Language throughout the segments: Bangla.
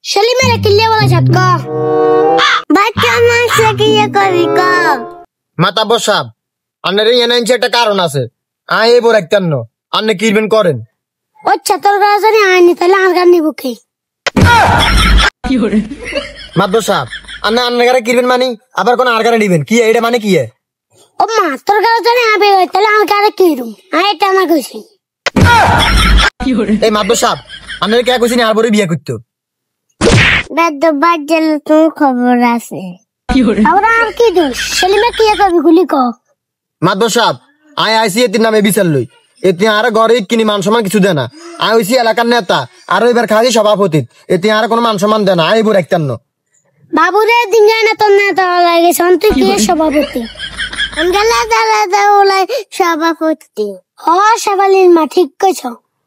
সেলিমের কিল্লে বলা ছাতক বাচ্চা মানুষে কি করি ক মাতাব্বর সাহেব আন্নের এনআইনছে একটা কারণ আছে আয় এ বড় একটা আন্নে কিরবেন করেন আচ্ছা তোর কাছে আইনি তাহলে আর গান নিব কি মাতব্বর সাহেব আন্নে আন্নাগারে কিরবেন মানে আবার কোন আর গারে নিবেন কি এটা মানে কি ও মা তোর কাছে আবে তাহলে আর গারে কিরুম এটা আমার কইছি এই মাতব্বর সাহেব আন্নের কে কইছিনি আর বড় বিয়ে করতে বেদ বাজল তো খবর আছে খবর আর কি দোষ সেলিমে কি করবি গুলি ক মাতব্বর সাহেব আয় আইসি এতির নামে বিচার লই এতে আর ঘরে কিনি মান সম্মান কিছু দেয় না আয় হইছি এলাকার নেতা আর এবার খালি সভাপতি এতে আর কোনো মান সম্মান দেয় না আয় বড় একটা বাবুরে দিন যায় না তোর নেতা লাগে তুই কি সভাপতি আমগালা দাদা দাওলাই সভাপতি হ সবালির মা ঠিক কইছ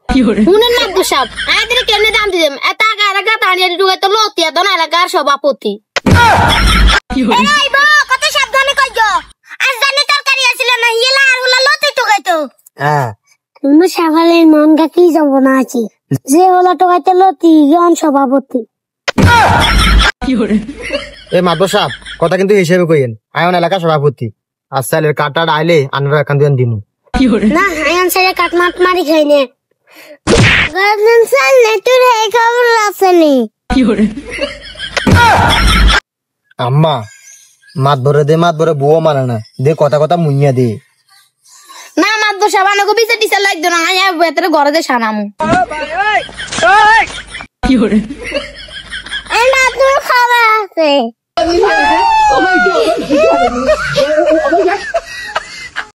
শুনেন না দুসাব আইদের কেনে দাম দিম এত এলাকা দাঁড়িয়ে ঢুকে তো লতিয়া দন এলাকার সভাপতি এই বো কত সাবধানে কইছো আজ জানি তরকারি আছিল না হিলা আর হলো লতি টুকাইতো হ্যাঁ তুমি সবালির মন গা কি যাব না আছে যে হলো টুকাইতে লতি জন সভাপতি এ মাতব্বর সাহেব কথা কিন্তু হিসেবে কইেন আয়ন এলাকা সভাপতি আর সালের কাটার আইলে আনরা এখান দিয়ে দিন না আয়ন সাইডে কাটমাট মারি খাইনে গার্ডেন সালে তোর এই খবর আসেনি আম্মা মাত ভরে বুয়ো মানে না দে কথা কথা মুইয়া দে না মাদ্দ সাবানো কো বিছে দিছে লাগতো না আয়া বেতরে ঘরে দে সানামু এন্ডা তোর খাবার আছে